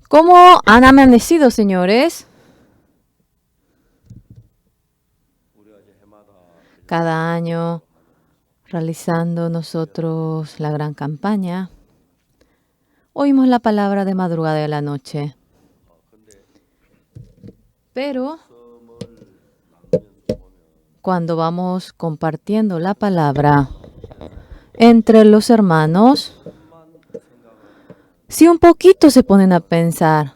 ¿Cómo han amanecido, señores? Cada año realizando nosotros la gran campaña, oímos la palabra de madrugada de la noche. Pero cuando vamos compartiendo la palabra entre los hermanos, si un poquito se ponen a pensar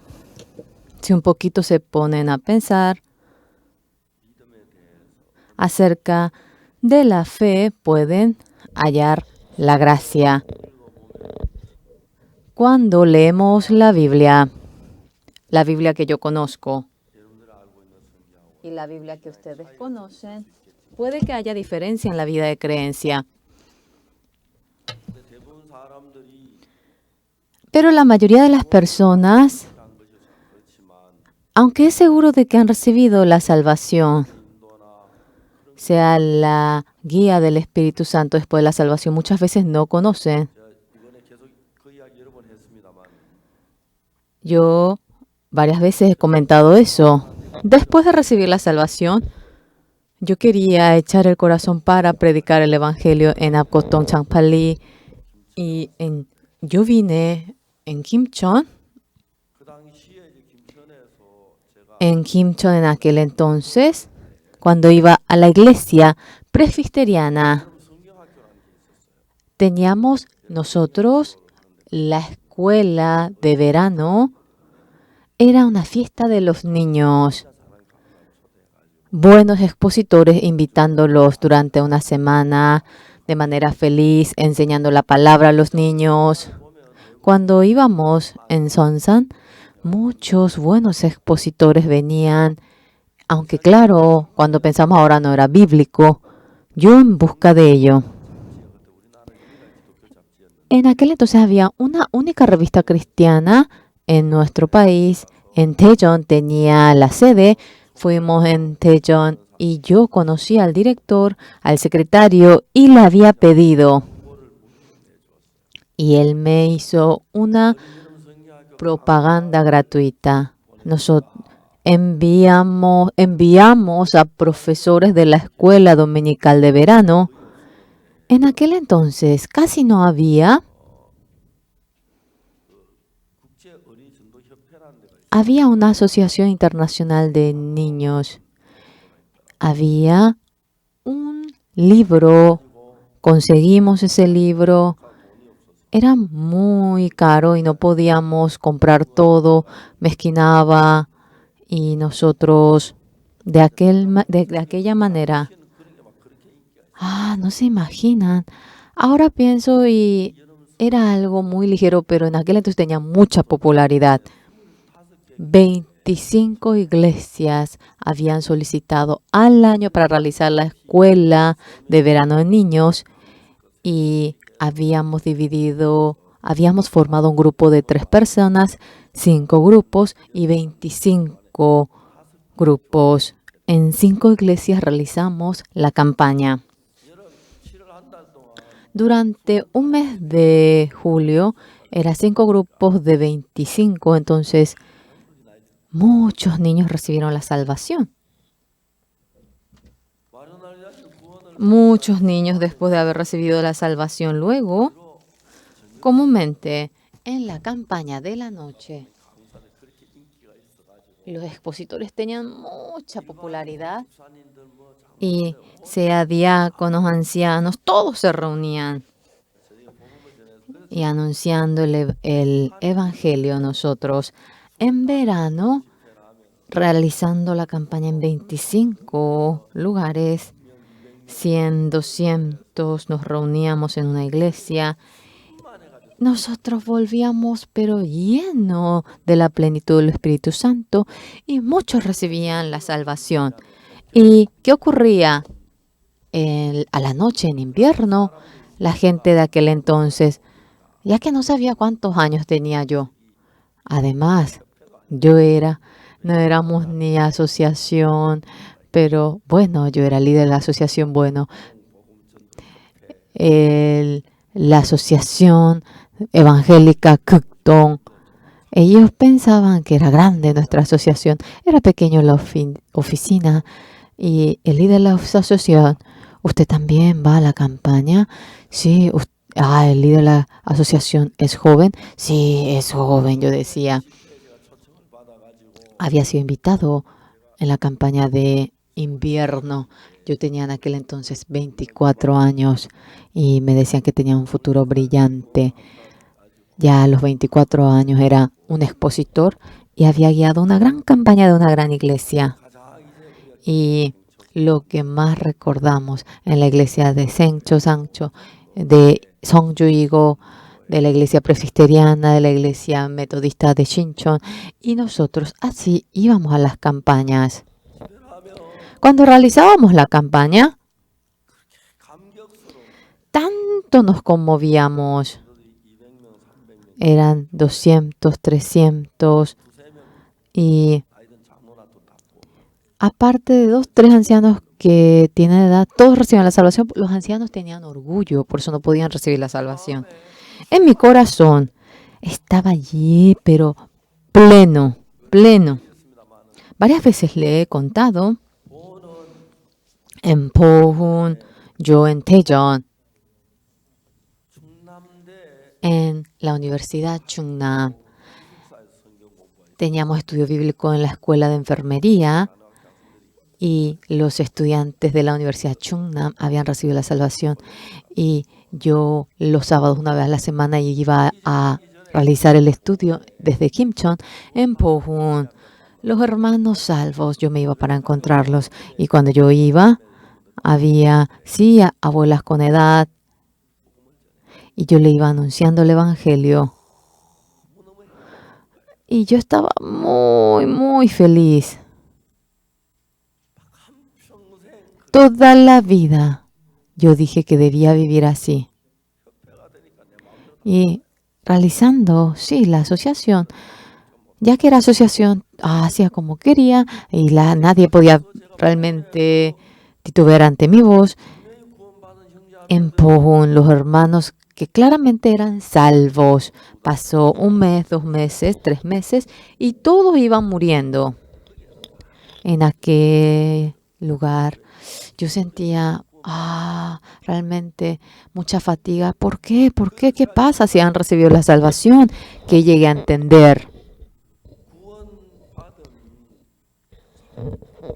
acerca de la fe, pueden hallar la gracia. Cuando leemos la Biblia que yo conozco y la Biblia que ustedes conocen, puede que haya diferencia en la vida de creencia. Pero la mayoría de las personas, aunque es seguro de que han recibido la salvación, sea la guía del Espíritu Santo después de la salvación, muchas veces no conocen. Yo varias veces he comentado eso. Después de recibir la salvación, yo quería echar el corazón para predicar el Evangelio en Apkotong, Changpali. Y yo vine en Kimchon. En Kimchon en aquel entonces, cuando iba a la iglesia presbiteriana, teníamos nosotros la escuela de verano. Era una fiesta de los niños. Buenos expositores invitándolos durante una semana de manera feliz, enseñando la palabra a los niños. Cuando íbamos en Sonsan, muchos buenos expositores venían, aunque claro, cuando pensamos ahora no era bíblico, yo en busca de ello. En aquel entonces había una única revista cristiana en nuestro país. En Daejeon tenía la sede. Fuimos en Daejeon y yo conocí al director, al secretario y le había pedido. Y él me hizo una propaganda gratuita. Nosotros enviamos a profesores de la escuela dominical de verano. En aquel entonces casi no había una asociación internacional de niños. Había un libro, conseguimos ese libro. Era muy caro y no podíamos comprar todo, mezquinaba y nosotros de aquella manera, no se imaginan. Ahora pienso y era algo muy ligero, pero en aquel entonces tenía mucha popularidad. 25 iglesias habían solicitado al año para realizar la escuela de verano de niños y habíamos formado un grupo de 3 personas, 5 grupos y 25 grupos. En 5 iglesias realizamos la campaña. Durante un mes de julio, eran 5 grupos de 25, entonces muchos niños recibieron la salvación. Muchos niños después de haber recibido la salvación luego, comúnmente en la campaña de la noche, los expositores tenían mucha popularidad y sea diáconos, ancianos, todos se reunían y anunciando el Evangelio. Nosotros en verano, realizando la campaña en 25 lugares, 100, 200, nos reuníamos en una iglesia. Nosotros volvíamos pero lleno de la plenitud del Espíritu Santo y muchos recibían la salvación. ¿Y qué ocurría? A la noche en invierno, la gente de aquel entonces, ya que no sabía cuántos años tenía yo. Además, no éramos ni asociación, pero bueno, yo era líder de la asociación, la asociación evangélica Kukdong Ellos pensaban que era grande nuestra asociación. Era pequeño la oficina. Y el líder de la asociación, ¿usted también va a la campaña? Sí. El líder de la asociación es joven. Sí, es joven, yo decía. Había sido invitado en la campaña de invierno. Yo tenía en aquel entonces 24 años y me decían que tenía un futuro brillante. Ya a los 24 años era un expositor y había guiado una gran campaña de una gran iglesia. Y lo que más recordamos en la iglesia de Sancho, de Songjuigo, de la iglesia presbiteriana, de la iglesia metodista de Shinchon, y nosotros así íbamos a las campañas. Cuando realizábamos la campaña, tanto nos conmovíamos. Eran 200, 300 y aparte de 2, 3 ancianos que tienen edad, todos reciben la salvación. Los ancianos tenían orgullo, por eso no podían recibir la salvación. En mi corazón estaba allí, pero pleno, pleno. Varias veces le he contado en Pohun, yo en Daejeon, en la Universidad Chungnam. Teníamos estudio bíblico en la escuela de enfermería y los estudiantes de la Universidad Chungnam habían recibido la salvación. Y yo los sábados, una vez a la semana, iba a realizar el estudio desde Kimchon en Pohun. Los hermanos salvos, yo me iba para encontrarlos. Y cuando yo iba, había, sí, abuelas con edad. Y yo le iba anunciando el evangelio. Y yo estaba muy, muy feliz. Toda la vida yo dije que debía vivir así. Y realizando, sí, la asociación, ya que era asociación, hacía como quería y nadie podía realmente titubear ante mi voz. En Pohun, los hermanos que claramente eran salvos, pasó 1 mes, 2 meses, 3 meses y todos iban muriendo. En aquel lugar yo sentía realmente mucha fatiga. ¿Por qué? ¿Por qué? ¿Qué pasa si han recibido la salvación? Que llegué a entender.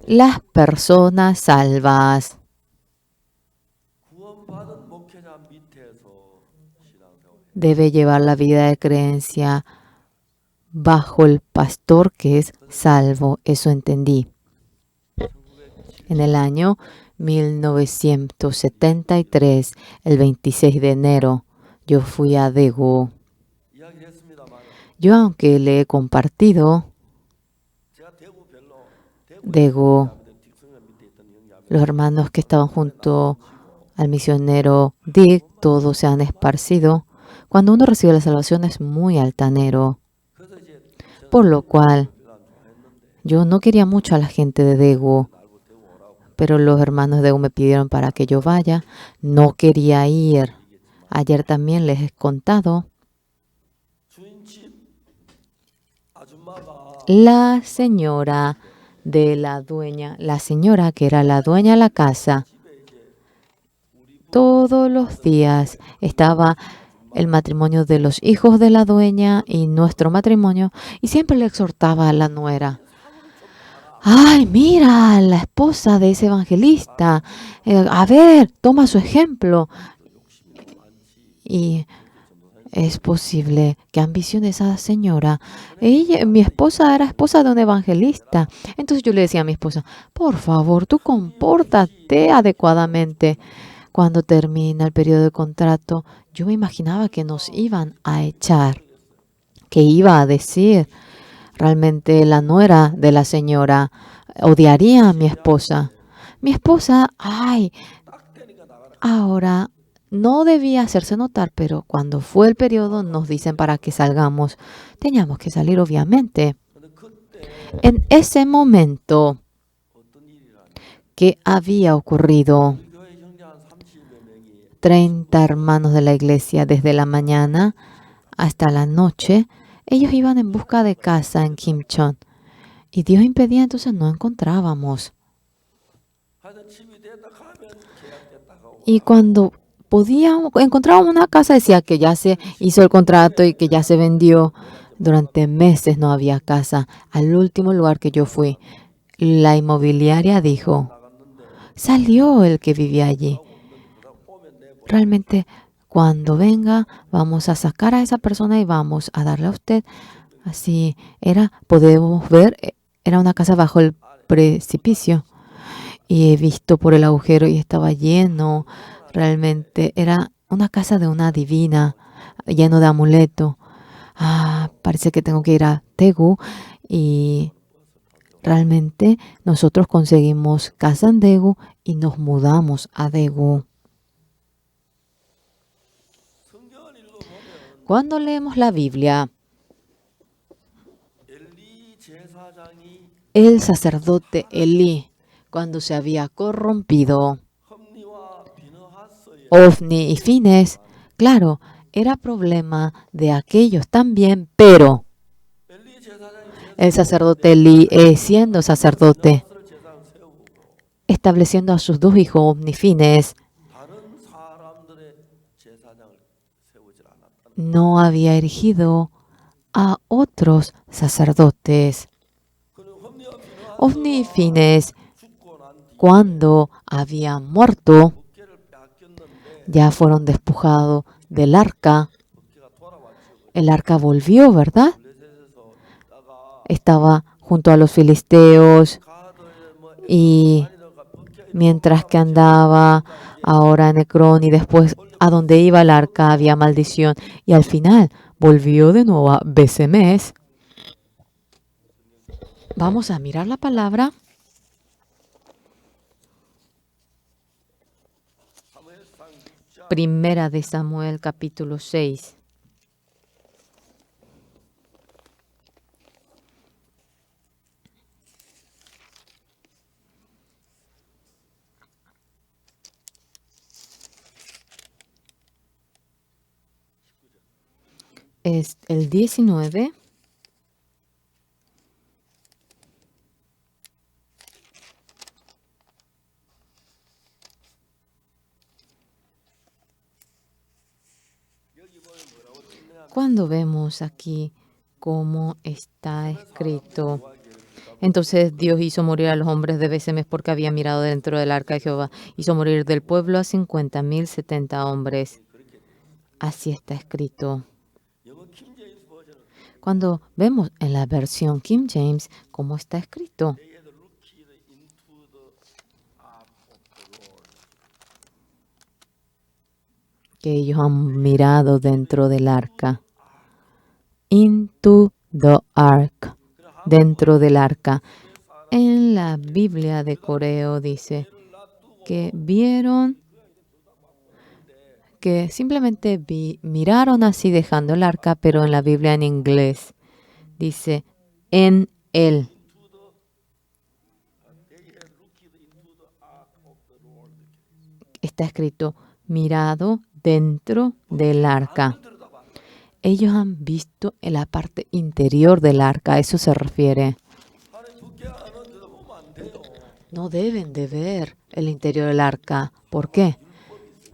Las personas salvas debe llevar la vida de creencia bajo el pastor que es salvo. Eso entendí. En el año 1973, el 26 de enero, yo fui a Daegu. Yo, aunque le he compartido Daegu, los hermanos que estaban junto al misionero Dick, todos se han esparcido. Cuando uno recibe la salvación es muy altanero, por lo cual yo no quería mucho a la gente de Daegu, pero los hermanos de Daegu me pidieron para que yo vaya. No quería ir. Ayer también les he contado. La señora de la dueña, la señora que era la dueña de la casa, todos los días estaba el matrimonio de los hijos de la dueña y nuestro matrimonio, y siempre le exhortaba a la nuera. ¡Ay, mira, la esposa de ese evangelista! A ver, toma su ejemplo. Y es posible que ambicione esa señora. Mi esposa era esposa de un evangelista. Entonces yo le decía a mi esposa, por favor, tú compórtate adecuadamente. Cuando termina el periodo de contrato, yo me imaginaba que nos iban a echar. ¿Qué iba a decir? Realmente la nuera de la señora odiaría a mi esposa. Mi esposa, ahora no debía hacerse notar, pero cuando fue el periodo nos dicen para que salgamos. Teníamos que salir, obviamente. En ese momento, ¿qué había ocurrido? 30 hermanos de la iglesia desde la mañana hasta la noche ellos iban en busca de casa en Kimchon y Dios impedía, entonces no encontrábamos. Y cuando encontrábamos una casa, decía que ya se hizo el contrato y que ya se vendió. Durante meses no había casa. Al último lugar que yo fui, la inmobiliaria dijo, salió el que vivía allí. Realmente, cuando venga, vamos a sacar a esa persona y vamos a darle a usted. Así era, podemos ver, era una casa bajo el precipicio. Y he visto por el agujero y estaba lleno. Realmente era una casa de una divina, lleno de amuleto. Parece que tengo que ir a Daegu. Y realmente nosotros conseguimos casa en Daegu y nos mudamos a Daegu. Cuando leemos la Biblia, el sacerdote Elí, cuando se había corrompido, Ofni y Fines, claro, era problema de aquellos también, pero el sacerdote Elí, siendo sacerdote, estableciendo a sus dos hijos, Ofni y Fines, no había erigido a otros sacerdotes. Ofni y Fines, cuando habían muerto, ya fueron despojados del arca. El arca volvió, ¿verdad? Estaba junto a los filisteos y mientras que andaba ahora en Ecrón y después a donde iba el arca había maldición y al final volvió de nuevo a Besemes. Vamos a mirar la palabra. Primera de Samuel, capítulo 6. Es el 19. Cuando vemos aquí cómo está escrito, entonces Dios hizo morir a los hombres de Besemes porque había mirado dentro del arca de Jehová. Hizo morir del pueblo a 50,070 hombres. Así está escrito. Cuando vemos en la versión King James cómo está escrito, que ellos han mirado dentro del arca. Into the ark. Dentro del arca. En la Biblia de Coreo dice que vieron, que simplemente miraron así dejando el arca, pero en la Biblia en inglés dice en él. Está escrito mirado dentro del arca. Ellos han visto en la parte interior del arca, a eso se refiere. No deben de ver el interior del arca. ¿Por qué?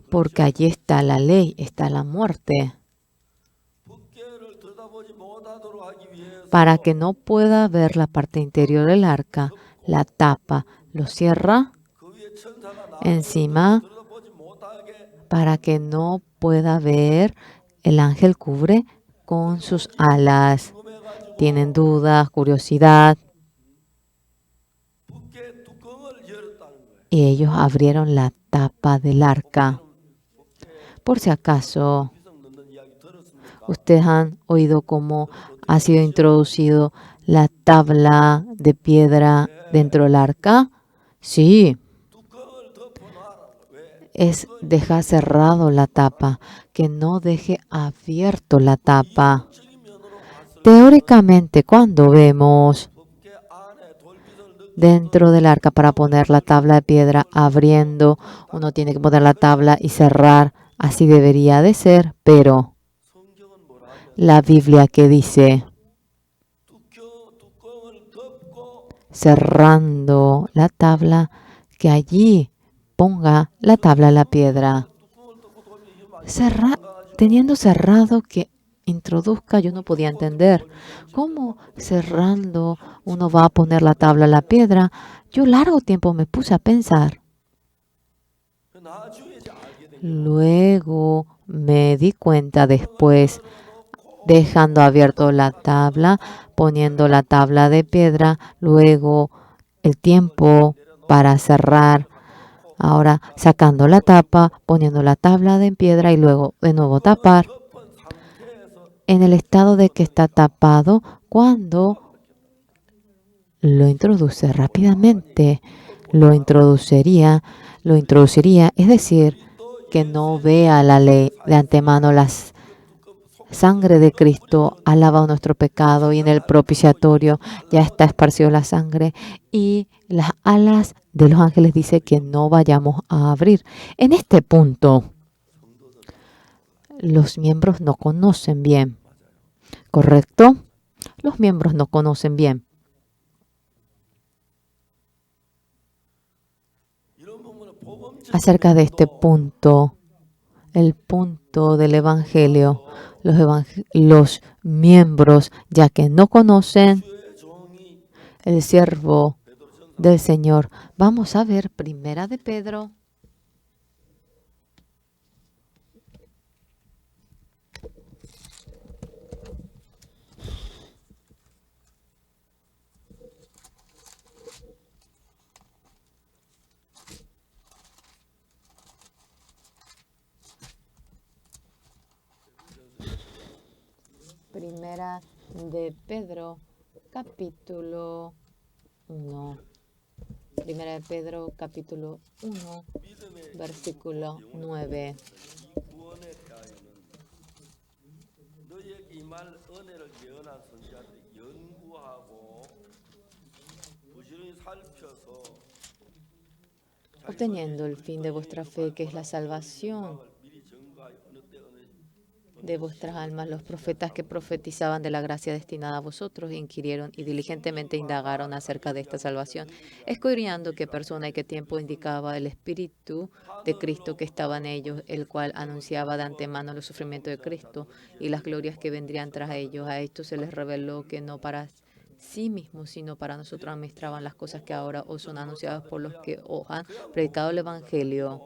Porque allí está la ley, está la muerte. Para que no pueda ver la parte interior del arca, la tapa, lo cierra encima para que no pueda ver. El ángel cubre con sus alas. Tienen dudas, curiosidad. Y ellos abrieron la tapa del arca. Por si acaso, ustedes han oído cómo ha sido introducido la tabla de piedra dentro del arca. Sí. Es dejar cerrado la tapa, que no deje abierto la tapa. Teóricamente, cuando vemos dentro del arca para poner la tabla de piedra abriendo, uno tiene que poner la tabla y cerrar, así debería de ser, pero la Biblia que dice, cerrando la tabla, que allí ponga la tabla a la piedra. Teniendo cerrado que introduzca, yo no podía entender cómo cerrando uno va a poner la tabla a la piedra. Yo largo tiempo me puse a pensar. Luego me di cuenta después, dejando abierto la tabla, poniendo la tabla de piedra, luego el tiempo para cerrar. Ahora sacando la tapa, poniendo la tabla de piedra y luego de nuevo tapar. En el estado de que está tapado, cuando lo introduce rápidamente, lo introduciría, es decir, que no vea la ley de antemano. La sangre de Cristo ha lavado nuestro pecado y en el propiciatorio ya está esparcido la sangre y las alas de los ángeles dice que no vayamos a abrir. En este punto, los miembros no conocen bien, ¿correcto? Los miembros no conocen bien. Acerca de este punto, el punto del Evangelio, los miembros, ya que no conocen el siervo del Señor. Vamos a ver Primera de Pedro. Primera de Pedro, capítulo 1. Primera de Pedro, capítulo 1, versículo 9. Obteniendo el fin de vuestra fe, que es la salvación de vuestras almas, los profetas que profetizaban de la gracia destinada a vosotros inquirieron y diligentemente indagaron acerca de esta salvación, escudriñando qué persona y qué tiempo indicaba el Espíritu de Cristo que estaba en ellos, el cual anunciaba de antemano los sufrimientos de Cristo y las glorias que vendrían tras ellos. A esto se les reveló que no para sí mismos, sino para nosotros administraban las cosas que ahora os son anunciadas por los que os han predicado el Evangelio.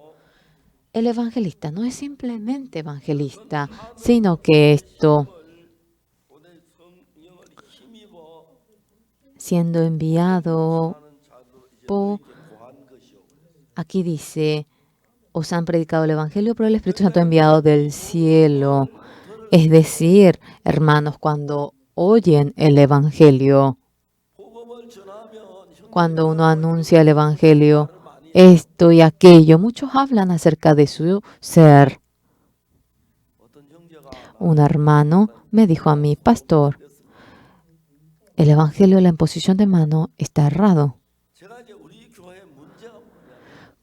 El evangelista no es simplemente evangelista, sino que siendo enviado aquí dice, os han predicado el evangelio, pero el Espíritu Santo enviado del cielo. Es decir, hermanos, cuando oyen el evangelio, cuando uno anuncia el evangelio, esto y aquello, muchos hablan acerca de su ser. Un hermano me dijo a mí, pastor, el evangelio de la imposición de mano está errado.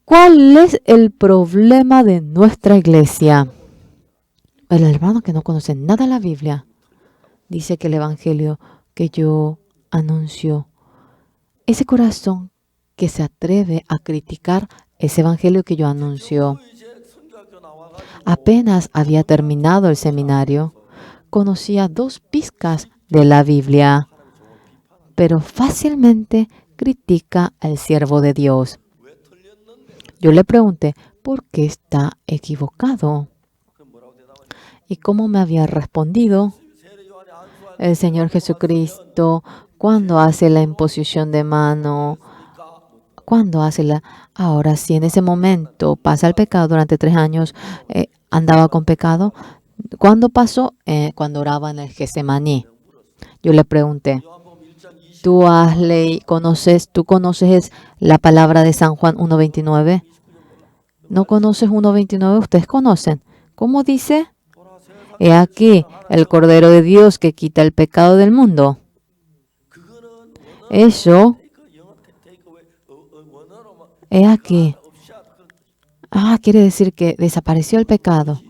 ¿Cuál es el problema de nuestra iglesia? El hermano que no conoce nada de la Biblia dice que el evangelio que yo anuncio, ese corazón que se atreve a criticar ese evangelio que yo anuncio, apenas había terminado el seminario, conocía 2 pizcas de la Biblia, pero fácilmente critica al siervo de Dios. Yo le pregunté, ¿por qué está equivocado? ¿Y cómo me había respondido? El Señor Jesucristo, cuando hace la imposición de mano, ahora sí, en ese momento pasa el pecado durante 3 años, andaba con pecado. ¿Cuándo pasó? Cuando oraba en el Getsemaní. Yo le pregunté, ¿tú conoces la palabra de San Juan 1:29? ¿No conoces 1:29? Ustedes conocen. ¿Cómo dice? He aquí el Cordero de Dios que quita el pecado del mundo. Eso, he aquí. Quiere decir que desapareció el pecado.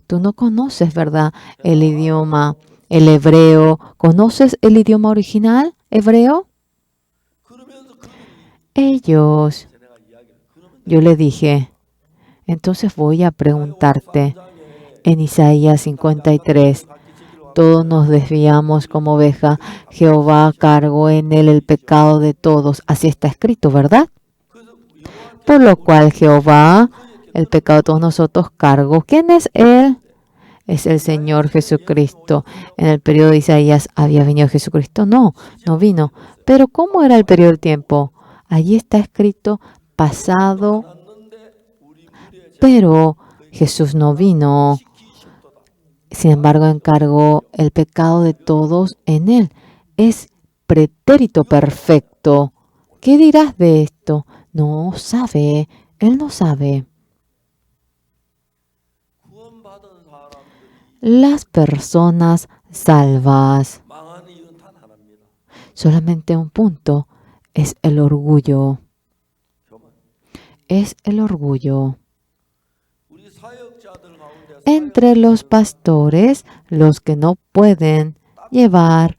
Tú no conoces, ¿verdad? El idioma, el hebreo. ¿Conoces el idioma original hebreo? Ellos, yo le dije, entonces voy a preguntarte, en Isaías 53, todos nos desviamos como oveja, Jehová cargó en él el pecado de todos. Así está escrito, ¿verdad? Por lo cual Jehová, el pecado de todos nosotros, cargó. ¿Quién es él? Es el Señor Jesucristo. En el periodo de Isaías había venido Jesucristo. No, no vino. Pero ¿cómo era el periodo del tiempo? Allí está escrito pasado, pero Jesús no vino. Sin embargo, encargó el pecado de todos en él. Es pretérito perfecto. ¿Qué dirás de esto? No sabe. Él no sabe. Las personas salvas. Solamente un punto es el orgullo. Es el orgullo. Entre los pastores, los que no pueden llevar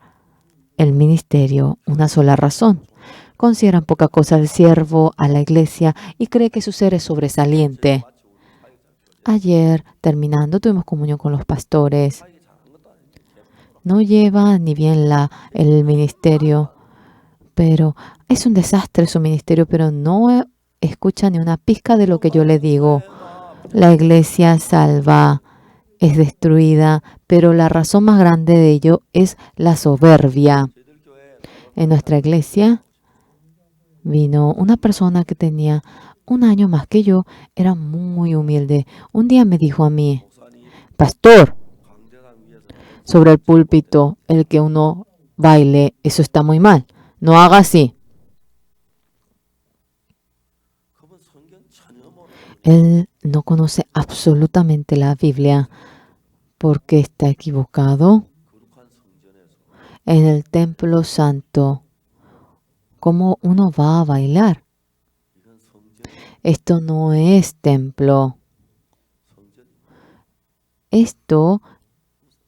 el ministerio, una sola razón. Consideran poca cosa al siervo, a la iglesia y cree que su ser es sobresaliente. Ayer, terminando, tuvimos comunión con los pastores. No lleva ni bien el ministerio, pero es un desastre su ministerio, pero no escucha ni una pizca de lo que yo le digo. La iglesia salva es destruida, pero la razón más grande de ello es la soberbia. En nuestra iglesia vino una persona que tenía un año más que yo, era muy humilde. Un día me dijo a mí, pastor, sobre el púlpito, el que uno baile, eso está muy mal. No haga así. Él no conoce absolutamente la Biblia porque está equivocado. En el templo santo, ¿cómo uno va a bailar? Esto no es templo. Esto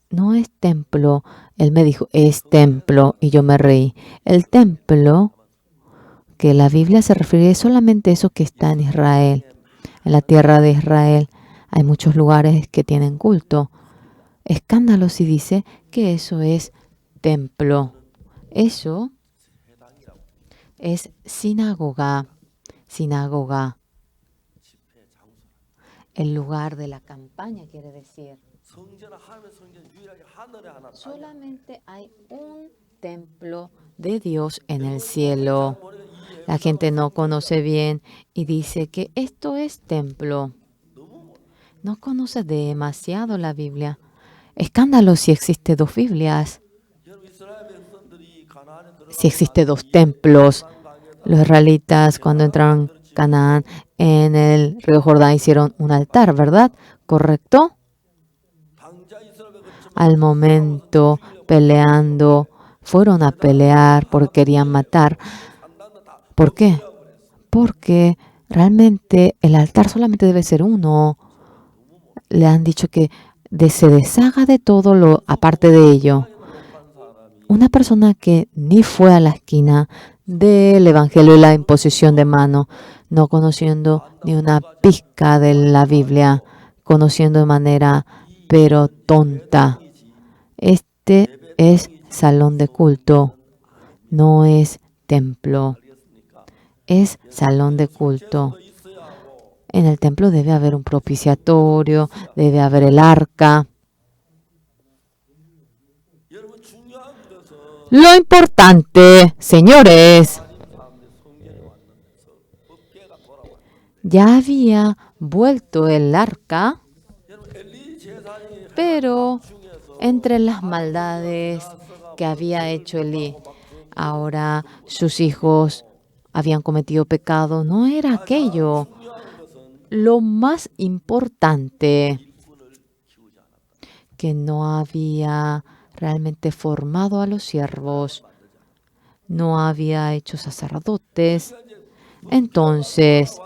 no es templo. Él me dijo, es templo, y yo me reí. El templo que la Biblia se refiere es solamente eso que está en Israel. En la tierra de Israel hay muchos lugares que tienen culto. Escándalo si dice que eso es templo. Eso es sinagoga. Sinagoga. El lugar de la campaña, quiere decir. Solamente hay un templo de Dios en el cielo. La gente no conoce bien y dice que esto es templo. No conoce demasiado la Biblia. Escándalo si existe dos Biblias. Si existe dos templos. Los israelitas cuando entraron a Canaán en el río Jordán hicieron un altar, ¿verdad? ¿Correcto? Al momento peleando, fueron a pelear porque querían matar. ¿Por qué? Porque realmente el altar solamente debe ser uno. Le han dicho que se deshaga de todo lo aparte de ello. Una persona que ni fue a la esquina del Evangelio y la imposición de mano, no conociendo ni una pizca de la Biblia, conociendo de manera pero tonta. Este es salón de culto, no es templo, es salón de culto. En el templo debe haber un propiciatorio, debe haber el arca. Lo importante, señores, ya había vuelto el arca, pero entre las maldades que había hecho Elí, ahora sus hijos habían cometido pecado, no era aquello. Lo más importante, que no había realmente formado a los siervos, no había hecho sacerdotes. Entonces,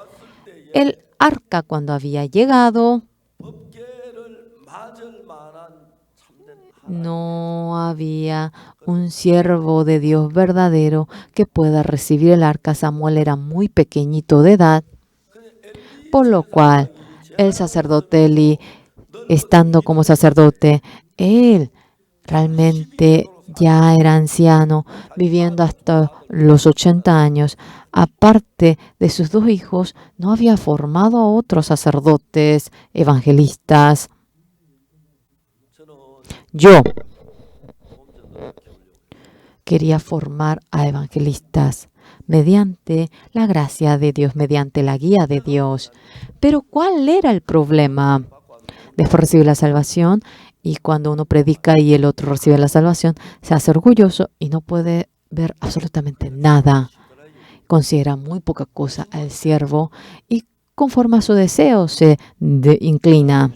el arca cuando había llegado, no había un siervo de Dios verdadero que pueda recibir el arca. Samuel era muy pequeñito de edad, por lo cual el sacerdote Eli, estando como sacerdote, él realmente ya era anciano, viviendo hasta los 80 años. Aparte de sus 2 hijos, no había formado a otros sacerdotes, evangelistas. Yo quería formar a evangelistas mediante la gracia de Dios, mediante la guía de Dios. Pero ¿cuál era el problema? Después de recibir la salvación, y cuando uno predica y el otro recibe la salvación, se hace orgulloso y no puede ver absolutamente nada. Considera muy poca cosa al siervo y conforme a su deseo se inclina.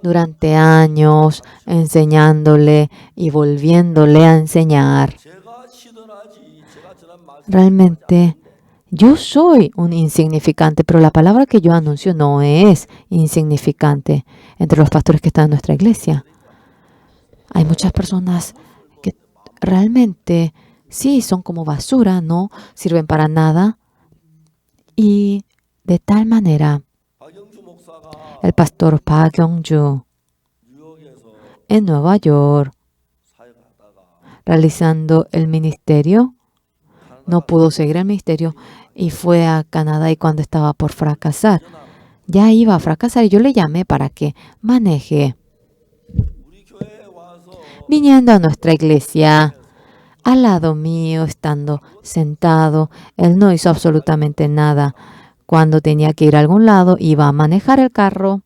Durante años enseñándole y volviéndole a enseñar. Realmente yo soy un insignificante, pero la palabra que yo anuncio no es insignificante entre los pastores que están en nuestra iglesia. Hay muchas personas que realmente sí son como basura, no sirven para nada. Y de tal manera, el pastor Park Kyung-ju en Nueva York, realizando el ministerio, no pudo seguir el ministerio y fue a Canadá, y cuando estaba por fracasar, ya iba a fracasar, y yo le llamé para que maneje. Viniendo a nuestra iglesia, al lado mío, estando sentado, él no hizo absolutamente nada. Cuando tenía que ir a algún lado, iba a manejar el carro.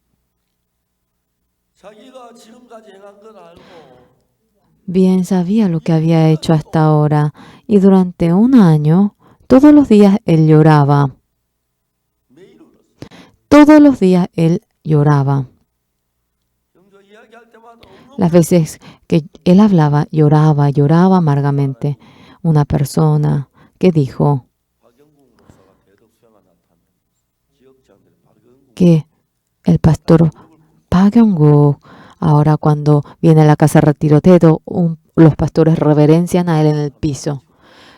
Bien sabía lo que había hecho hasta ahora, y durante un año, todos los días él lloraba. Todos los días él lloraba. Las veces que él hablaba, lloraba amargamente. Una persona que dijo que el pastor Park Kyung-gu, ahora cuando viene a la casa de retiro, los pastores reverencian a él en el piso.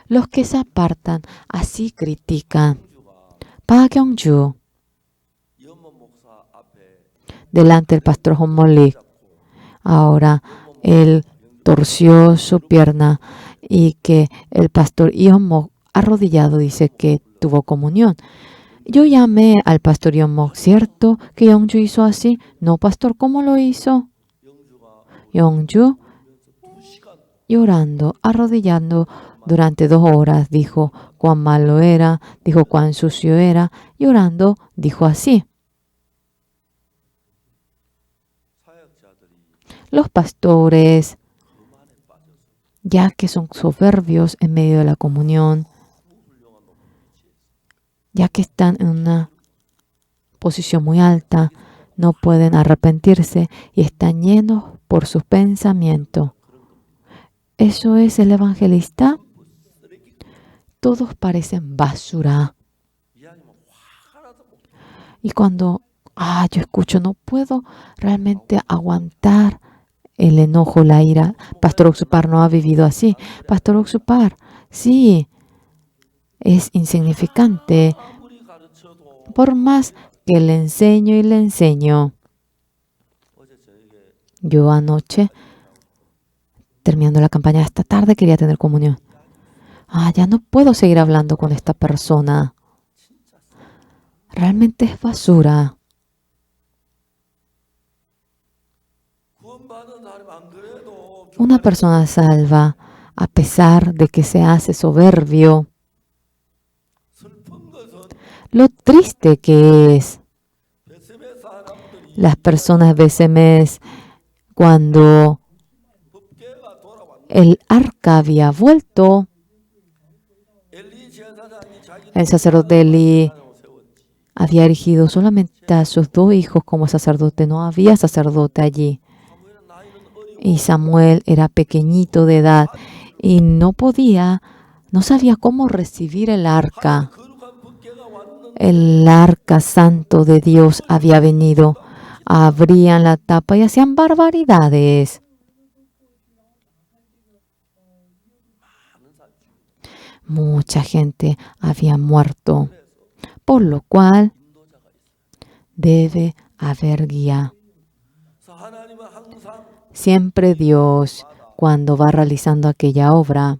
Los que se apartan así critican. Park Kyung-ju, delante del pastor Hong-Molik, ahora él torció su pierna, y que el pastor Yeon-mok arrodillado dice que tuvo comunión. Yo llamé al pastor Yeon-mok, ¿cierto que Yeon-ju hizo así? No, pastor, ¿cómo lo hizo? Yeon-ju llorando, arrodillando durante 2 horas, dijo cuán malo era, dijo cuán sucio era, llorando, dijo así. Los pastores, ya que son soberbios en medio de la comunión, ya que están en una posición muy alta, no pueden arrepentirse y están llenos por sus pensamientos. ¿Eso es el evangelista? Todos parecen basura. Y cuando yo escucho, no puedo realmente aguantar el enojo, la ira. Pastor Oxupar no ha vivido así. Pastor Oxupar, sí, es insignificante. Por más que le enseño y le enseño. Yo anoche, terminando la campaña esta tarde, quería tener comunión. Ya no puedo seguir hablando con esta persona. Realmente es basura. Una persona salva, a pesar de que se hace soberbio, lo triste que es. Las personas de ese mes, cuando el arca había vuelto, el sacerdote Eli había erigido solamente a sus 2 hijos como sacerdote. No había sacerdote allí. Y Samuel era pequeñito de edad y no sabía cómo recibir el arca. El arca santo de Dios había venido. Abrían la tapa y hacían barbaridades. Mucha gente había muerto, por lo cual debe haber guía. Siempre Dios, cuando va realizando aquella obra,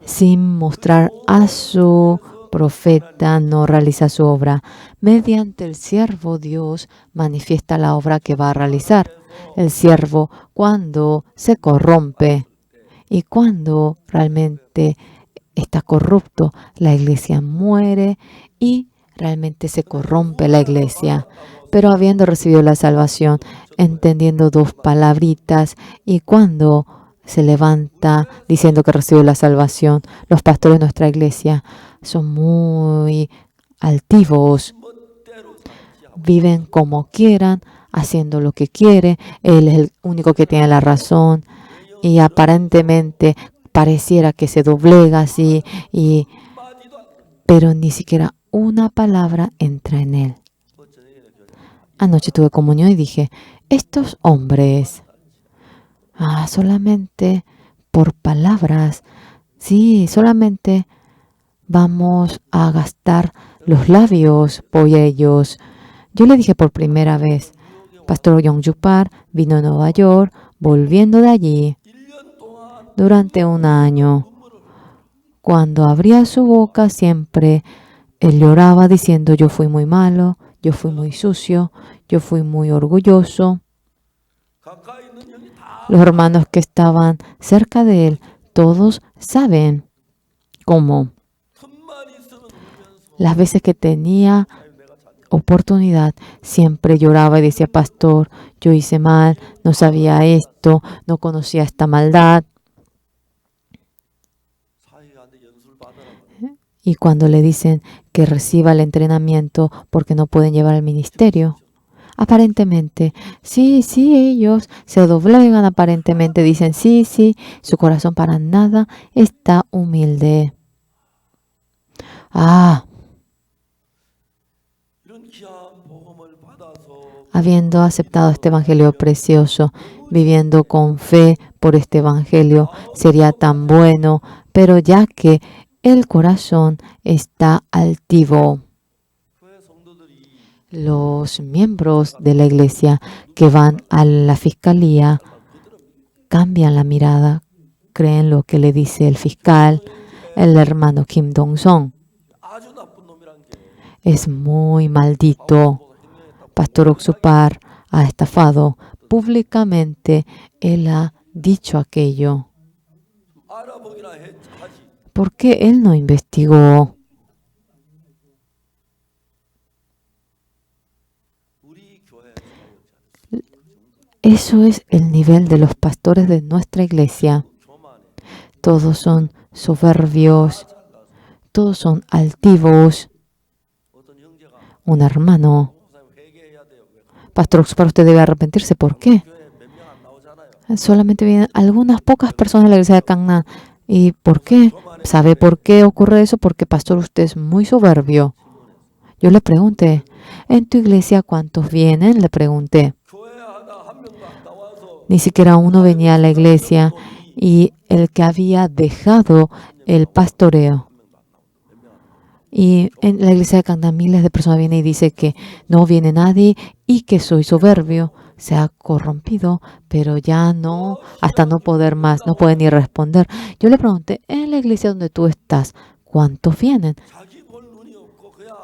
sin mostrar a su profeta, no realiza su obra. Mediante el siervo, Dios manifiesta la obra que va a realizar. El siervo, cuando se corrompe y cuando realmente está corrupto, la iglesia muere y realmente se corrompe la iglesia. Pero habiendo recibido la salvación, entendiendo dos palabritas, y cuando se levanta diciendo que recibió la salvación, los pastores de nuestra iglesia son muy altivos, viven como quieran, haciendo lo que quiere. Él es el único que tiene la razón y aparentemente pareciera que se doblega así, pero ni siquiera una palabra entra en él. Anoche tuve comunión y dije, estos hombres, solamente por palabras, sí, solamente vamos a gastar los labios por ellos. Yo le dije por primera vez, Pastor Yongju Park vino a Nueva York, volviendo de allí durante un año. Cuando abría su boca siempre él lloraba diciendo, yo fui muy malo, yo fui muy sucio, yo fui muy orgulloso. Los hermanos que estaban cerca de él, todos saben cómo. Las veces que tenía oportunidad, siempre lloraba y decía, pastor, yo hice mal, no sabía esto, no conocía esta maldad. Y cuando le dicen que reciba el entrenamiento porque no pueden llevar el ministerio, aparentemente, sí, ellos se doblegan, aparentemente dicen, sí, su corazón para nada está humilde. Habiendo aceptado este evangelio precioso, viviendo con fe por este evangelio, sería tan bueno, pero ya que el corazón está altivo. Los miembros de la iglesia que van a la fiscalía cambian la mirada, creen lo que le dice el fiscal, el hermano Kim Dong-song. Es muy maldito. Pastor Oksu Park ha estafado. Públicamente él ha dicho aquello. ¿Por qué él no investigó? Eso es el nivel de los pastores de nuestra iglesia. Todos son soberbios, todos son altivos. Un hermano, Pastor Oksu Park, usted debe arrepentirse. ¿Por qué? Solamente vienen algunas pocas personas de la iglesia de Gangnam. ¿Y por qué? ¿Sabe por qué ocurre eso? Porque, pastor, usted es muy soberbio. Yo le pregunté, ¿en tu iglesia cuántos vienen? Le pregunté. Ni siquiera uno venía a la iglesia, y el que había dejado el pastoreo. Y en la iglesia de Gangnam miles de personas vienen y dicen que no viene nadie y que soy soberbio. Se ha corrompido, pero ya no, hasta no poder más, no puede ni responder. Yo le pregunté, en la iglesia donde tú estás, ¿cuántos vienen?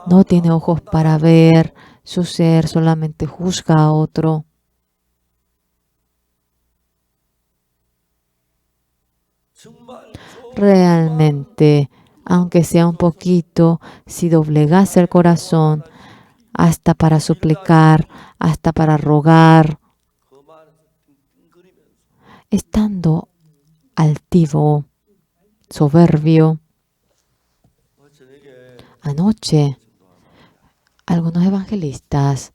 No tiene ojos para ver su ser, solamente juzga a otro. Realmente, aunque sea un poquito, si doblegase el corazón, hasta para suplicar, hasta para rogar, estando altivo, soberbio. Anoche, algunos evangelistas,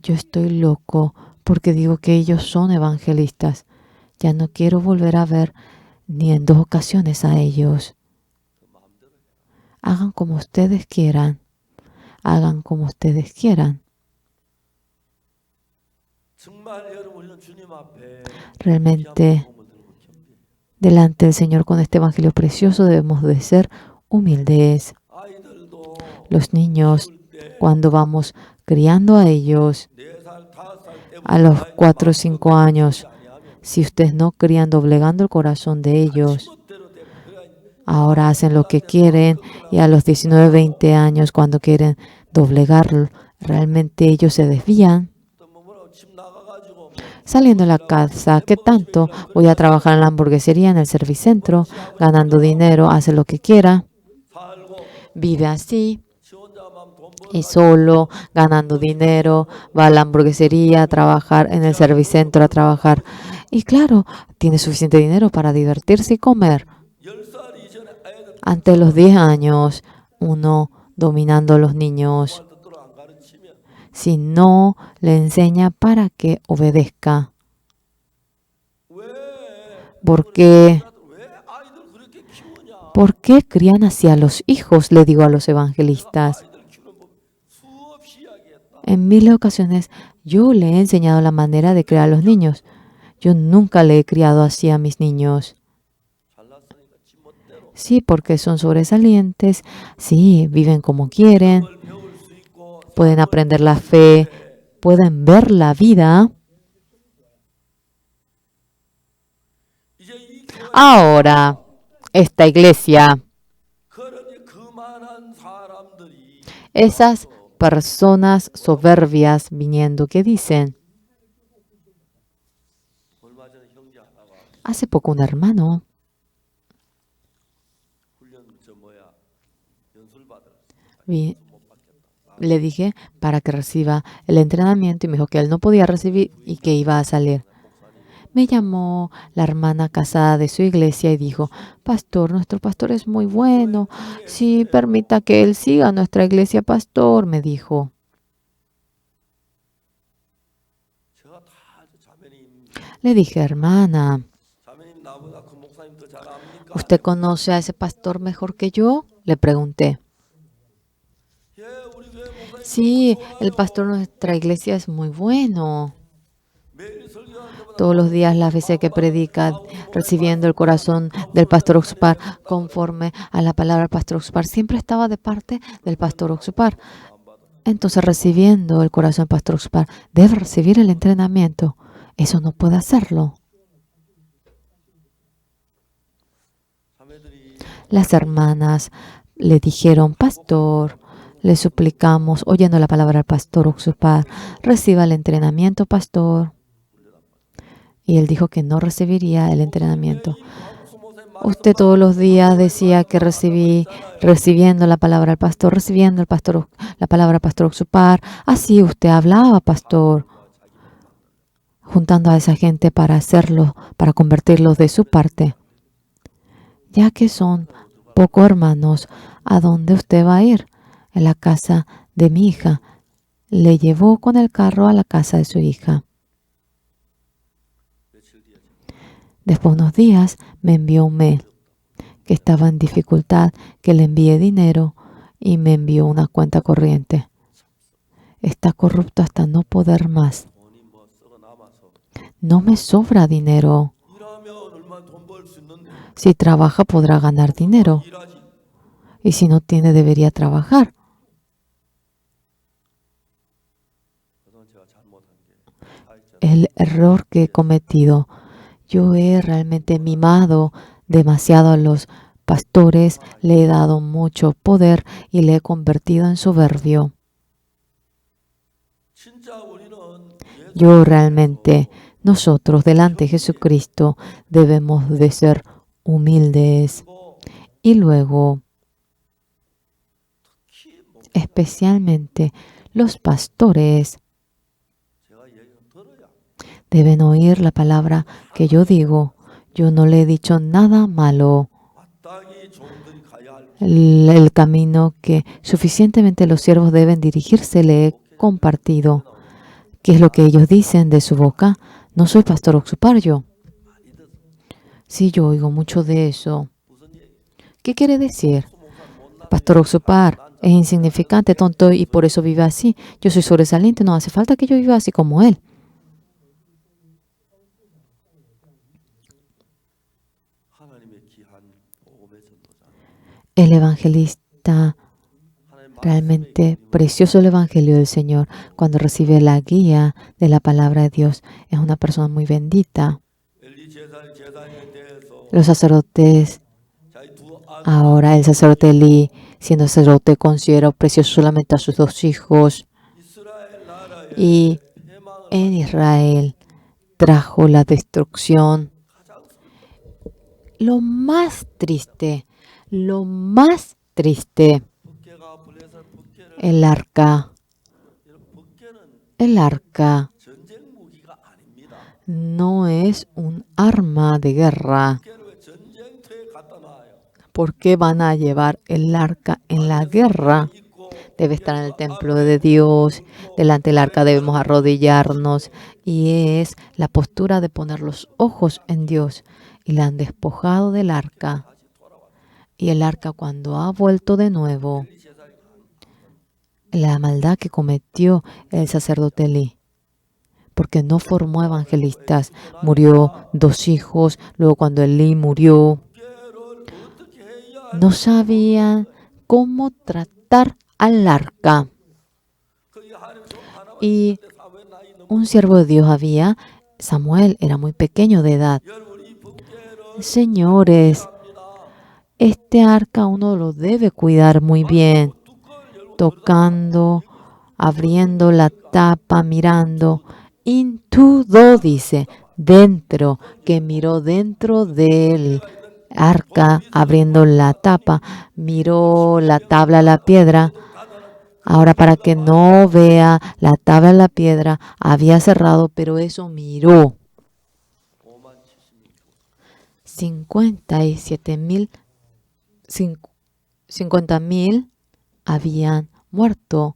yo estoy loco porque digo que ellos son evangelistas. Ya no quiero volver a ver ni en 2 ocasiones a ellos. Hagan como ustedes quieran. Hagan como ustedes quieran. Realmente, delante del Señor con este evangelio precioso debemos de ser humildes. Los niños, cuando vamos criando a ellos a los 4 o 5 años, si ustedes no crían doblegando el corazón de ellos, ahora hacen lo que quieren y a los 19, 20 años, cuando quieren doblegarlo, realmente ellos se desvían. Saliendo de la casa, ¿qué tanto? Voy a trabajar en la hamburguesería, en el servicentro, ganando dinero, hace lo que quiera, vive así y solo ganando dinero, va a la hamburguesería a trabajar, en el servicentro a trabajar. Y claro, tiene suficiente dinero para divertirse y comer. Ante los 10 años, uno dominando a los niños, si no le enseña para que obedezca. ¿Por qué crían así a los hijos? Le digo a los evangelistas. En miles de ocasiones yo le he enseñado la manera de criar a los niños. Yo nunca le he criado así a mis niños. Sí, porque son sobresalientes. Sí, viven como quieren. Pueden aprender la fe. Pueden ver la vida. Ahora, esta iglesia, esas personas soberbias viniendo, ¿qué dicen? Hace poco un hermano le dije para que reciba el entrenamiento y me dijo que él no podía recibir y que iba a salir. Me llamó la hermana casada de su iglesia y dijo, pastor, nuestro pastor es muy bueno. Sí, permita que él siga nuestra iglesia, pastor, me dijo. Le dije, hermana, ¿usted conoce a ese pastor mejor que yo? Le pregunté. Sí, el pastor de nuestra iglesia es muy bueno. Todos los días, las veces que predica, recibiendo el corazón del pastor Oxupar, conforme a la palabra del pastor Oxupar, siempre estaba de parte del pastor Oxupar. Entonces, recibiendo el corazón del pastor Oxupar, debe recibir el entrenamiento. Eso no puede hacerlo. Las hermanas le dijeron, pastor, le suplicamos, oyendo la palabra del pastor Oxupar, reciba el entrenamiento, pastor. Y él dijo que no recibiría el entrenamiento. Usted todos los días decía que recibiendo la palabra del pastor, recibiendo la palabra del pastor Oxupar. Así usted hablaba, pastor, juntando a esa gente para hacerlo, para convertirlos de su parte. Ya que son pocos hermanos, ¿a dónde usted va a ir? En la casa de mi hija. Le llevó con el carro a la casa de su hija. Después de unos días me envió un mail que estaba en dificultad, que le envié dinero y me envió una cuenta corriente. Está corrupto hasta no poder más. No me sobra dinero. Si trabaja podrá ganar dinero. Y si no tiene debería trabajar. El error que he cometido. Yo he realmente mimado demasiado a los pastores, le he dado mucho poder y le he convertido en soberbio. Yo realmente, nosotros delante de Jesucristo debemos de ser humildes. Y luego, especialmente los pastores, deben oír la palabra que yo digo. Yo no le he dicho nada malo. El camino que suficientemente los siervos deben dirigirse le he compartido. ¿Qué es lo que ellos dicen de su boca? No soy pastor Oxupar yo. Sí, yo oigo mucho de eso. ¿Qué quiere decir? Pastor Oxupar es insignificante, tonto y por eso vive así. Yo soy sobresaliente, no hace falta que yo viva así como él. El evangelista, realmente precioso el evangelio del Señor, cuando recibe la guía de la palabra de Dios, es una persona muy bendita. Los sacerdotes, ahora el sacerdote Elí, siendo sacerdote, considera precioso solamente a sus 2 hijos. Y en Israel trajo la destrucción. Lo más triste, el arca no es un arma de guerra. ¿Por qué van a llevar el arca en la guerra? Debe estar en el templo de Dios. Delante del arca debemos arrodillarnos. Y es la postura de poner los ojos en Dios. Y la han despojado del arca. Y el arca, cuando ha vuelto de nuevo, la maldad que cometió el sacerdote Elí, porque no formó evangelistas, murió 2 hijos, luego cuando Elí murió, no sabían cómo tratar al arca. Y un siervo de Dios había, Samuel era muy pequeño de edad. Señores, este arca uno lo debe cuidar muy bien, tocando, abriendo la tapa, mirando. Intudo, dice, dentro, que miró dentro del arca, abriendo la tapa, miró la tabla, la piedra. Ahora, para que no vea la tabla, la piedra, había cerrado, pero eso miró. 50,000 habían muerto.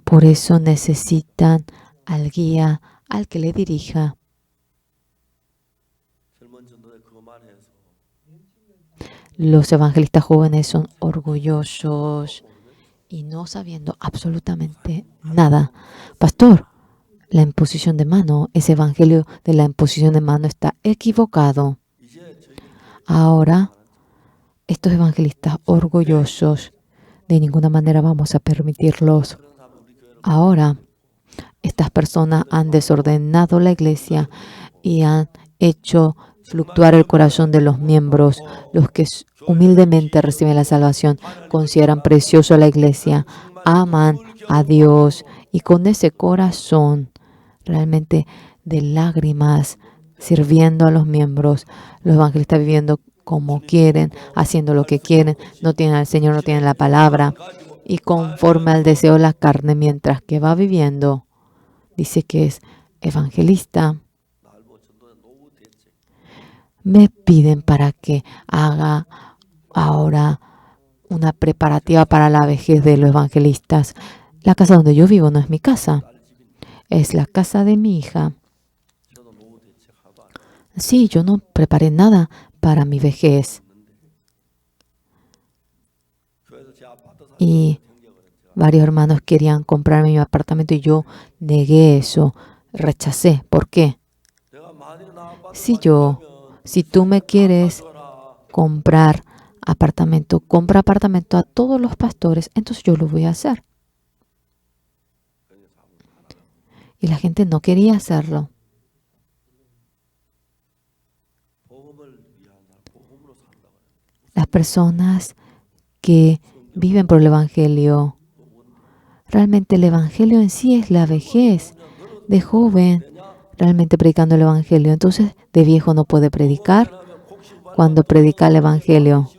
Por eso necesitan al guía, al que le dirija. Los evangelistas jóvenes son orgullosos y no sabiendo absolutamente nada. Pastor, la imposición de mano, ese evangelio de la imposición de mano está equivocado. Ahora, estos evangelistas orgullosos, de ninguna manera vamos a permitirlos. Ahora, estas personas han desordenado la iglesia y han hecho fluctuar el corazón de los miembros. Los que humildemente reciben la salvación consideran precioso a la iglesia, aman a Dios y con ese corazón realmente de lágrimas sirviendo a los miembros. Los evangelistas viviendo como quieren, haciendo lo que quieren, no tienen al Señor, no tienen la palabra y conforme al deseo de la carne, mientras que va viviendo, dice que es evangelista. Me piden para que haga ahora una preparativa para la vejez de los evangelistas. La casa donde yo vivo no es mi casa, es la casa de mi hija. Sí, yo no preparé nada para mi vejez. Y varios hermanos querían comprarme mi apartamento y yo negué eso, rechacé. ¿Por qué? Si tú me quieres comprar apartamento, compra apartamento a todos los pastores, entonces yo lo voy a hacer. Y la gente no quería hacerlo. Las personas que viven por el Evangelio, realmente el Evangelio en sí es la vejez. De joven, realmente predicando el Evangelio. Entonces, de viejo no puede predicar. Cuando predica el Evangelio,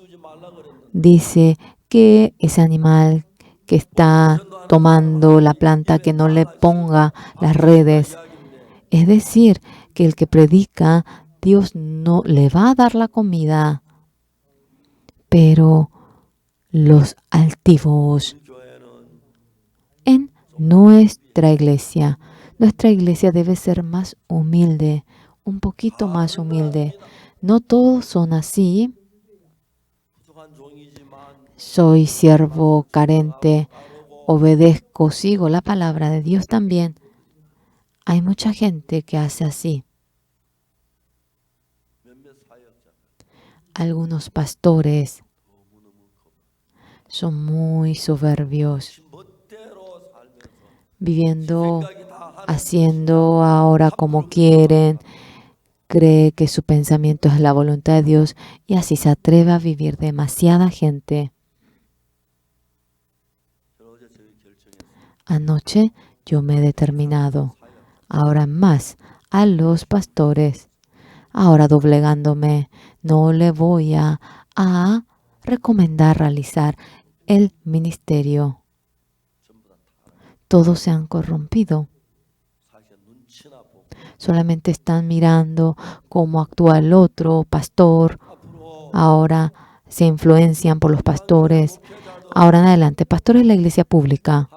dice que ese animal que está tomando la planta, que no le ponga las redes. Es decir, que el que predica, Dios no le va a dar la comida. Pero los altivos en nuestra iglesia debe ser más humilde, un poquito más humilde. No todos son así. Soy siervo carente, obedezco, sigo la palabra de Dios también. Hay mucha gente que hace así. Algunos pastores son muy soberbios, viviendo, haciendo ahora como quieren, cree que su pensamiento es la voluntad de Dios y así se atreve a vivir demasiada gente. Anoche yo me he determinado, ahora más, a los pastores, ahora doblegándome, no le voy a recomendar realizar el ministerio. Todos se han corrompido. Solamente están mirando cómo actúa el otro pastor. Ahora se influencian por los pastores. Ahora en adelante, pastores de la iglesia pública,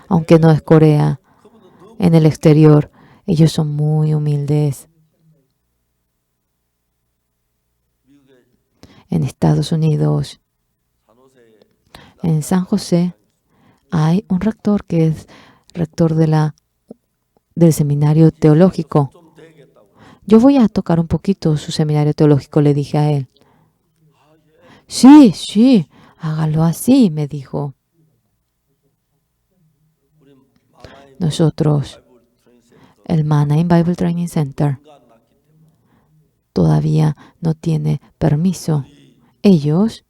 aunque no es Corea, en el exterior, ellos son muy humildes. En Estados Unidos, en San José, hay un rector que es rector del seminario teológico. Yo voy a tocar un poquito su seminario teológico, le dije a él. Sí, hágalo así, me dijo. Nosotros, el Manheim Bible Training Center, todavía no tiene permiso. Ellos,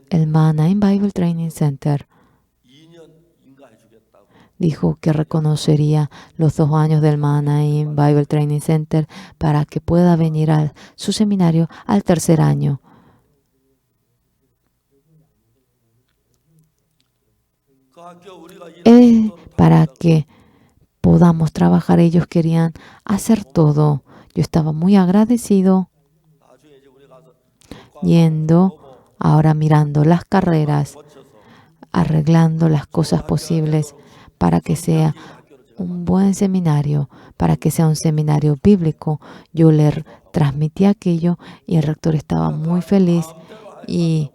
el Manheim Bible Training Center, dijo que reconocería los 2 años del Manheim Bible Training Center para que pueda venir a su seminario al 3er año. Para que podamos trabajar, ellos querían hacer todo. Yo estaba muy agradecido yendo, ahora mirando las carreras, arreglando las cosas posibles para que sea un buen seminario, para que sea un seminario bíblico. Yo le transmití aquello y el rector estaba muy feliz y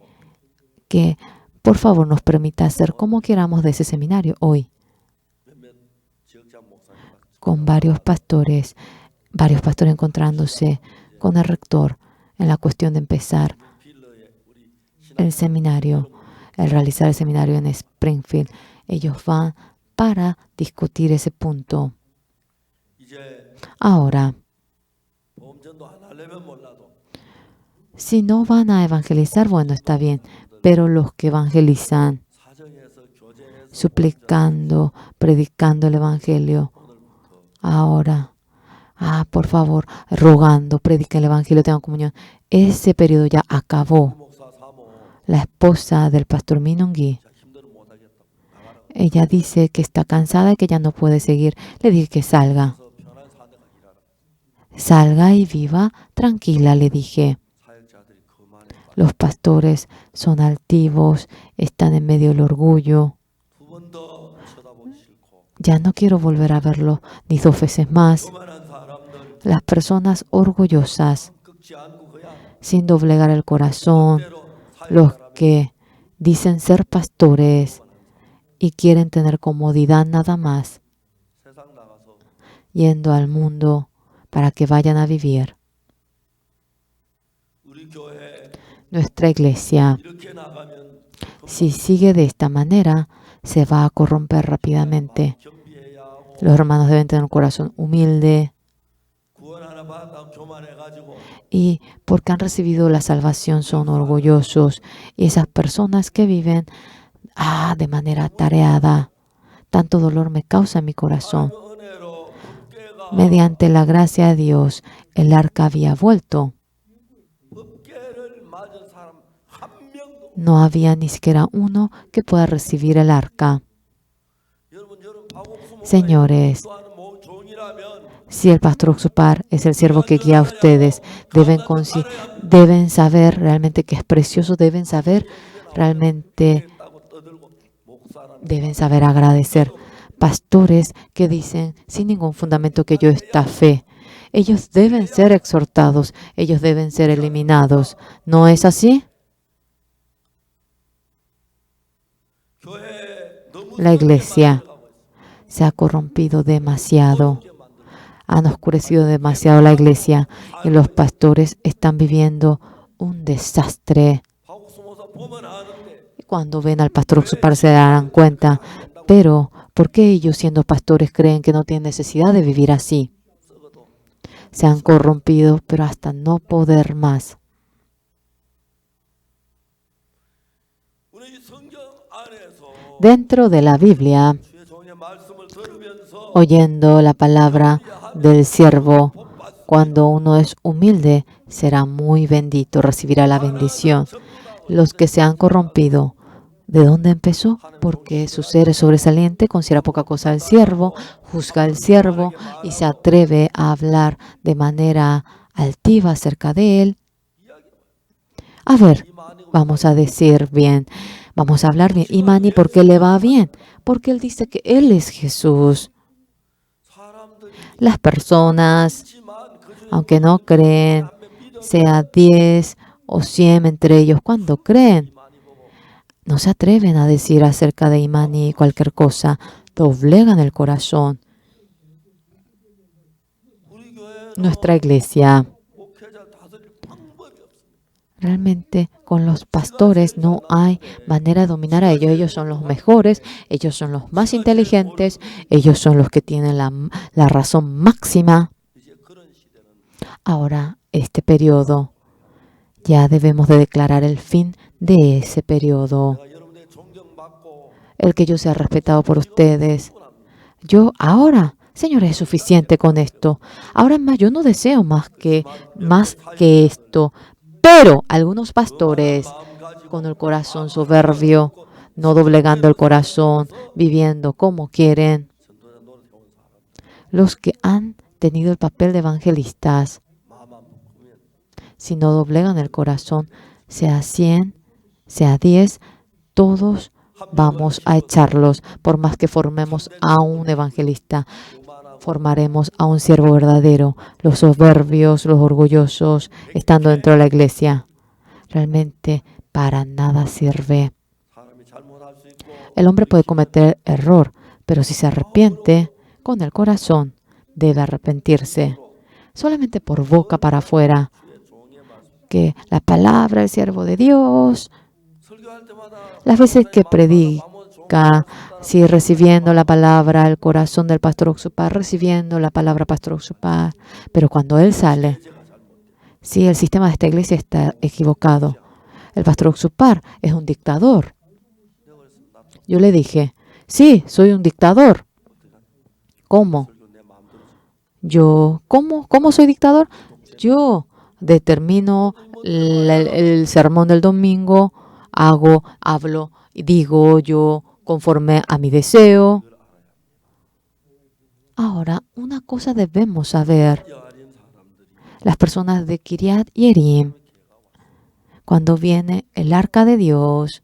que por favor nos permita hacer como queramos de ese seminario hoy. Con varios pastores encontrándose con el rector en la cuestión de empezar el seminario, el realizar el seminario en Springfield. Ellos van para discutir ese punto. Ahora, si no van a evangelizar, bueno, está bien, pero los que evangelizan, suplicando, predicando el evangelio, ahora, por favor, rogando, prediquen el evangelio, tengan comunión. Ese periodo ya acabó. La esposa del pastor Minunggi, ella dice que está cansada y que ya no puede seguir. Le dije que salga. Salga y viva tranquila, le dije. Los pastores son altivos, están en medio del orgullo. Ya no quiero volver a verlo ni 2 veces más. Las personas orgullosas, sin doblegar el corazón, los que dicen ser pastores y quieren tener comodidad nada más, yendo al mundo para que vayan a vivir. Nuestra iglesia, si sigue de esta manera, se va a corromper rápidamente. Los hermanos deben tener un corazón humilde y porque han recibido la salvación son orgullosos. Y esas personas que viven de manera atareada, tanto dolor me causa en mi corazón. Mediante la gracia de Dios, el arca había vuelto. No había ni siquiera uno que pueda recibir el arca. Señores, si el pastor Oxupar es el siervo que guía a ustedes, deben saber realmente que es precioso, deben saber agradecer. Pastores que dicen sin ningún fundamento que yo esta fe, ellos deben ser exhortados, ellos deben ser eliminados. ¿No es así? La iglesia se ha corrompido demasiado. Han oscurecido demasiado la iglesia y los pastores están viviendo un desastre. Cuando ven al pastor Oxupar se darán cuenta, pero ¿por qué ellos siendo pastores creen que no tienen necesidad de vivir así? Se han corrompido, pero hasta no poder más. Dentro de la Biblia, oyendo la palabra del siervo, cuando uno es humilde, será muy bendito, recibirá la bendición. Los que se han corrompido, ¿de dónde empezó? Porque su ser es sobresaliente, considera poca cosa al siervo, juzga al siervo y se atreve a hablar de manera altiva acerca de él. A ver, vamos a decir bien, vamos a hablar bien. Imani, ¿por qué le va bien? Porque él dice que él es Jesús. Las personas, aunque no creen, sea 10 o 100 entre ellos, cuando creen, no se atreven a decir acerca de Imani cualquier cosa, doblegan el corazón. Nuestra iglesia, realmente con los pastores no hay manera de dominar a ellos. Ellos son los mejores, ellos son los más inteligentes, ellos son los que tienen la razón máxima. Ahora, este periodo, ya debemos de declarar el fin de ese periodo. El que yo sea respetado por ustedes. Yo ahora, señores, es suficiente con esto. Ahora más, yo no deseo más que esto. Pero algunos pastores con el corazón soberbio, no doblegando el corazón, viviendo como quieren, los que han tenido el papel de evangelistas, si no doblegan el corazón, sea 100, sea 10, todos vamos a echarlos. Por más que formemos a un evangelista, formaremos a un siervo verdadero. Los soberbios, los orgullosos, estando dentro de la iglesia, realmente para nada sirve. El hombre puede cometer error, pero si se arrepiente con el corazón, debe arrepentirse. Solamente por boca para afuera, que la palabra del siervo de Dios, las veces que predica, si recibiendo la palabra, el corazón del pastor Oxupar, recibiendo la palabra pastor Oxupar, pero cuando él sale, si el sistema de esta iglesia está equivocado, el pastor Oxupar es un dictador. Yo le dije, sí, soy un dictador. ¿Cómo? ¿Cómo soy dictador? Yo determino el sermón del domingo, hablo y digo yo conforme a mi deseo. Ahora, una cosa debemos saber. Las personas de Kiriat Yearim, cuando viene el arca de Dios,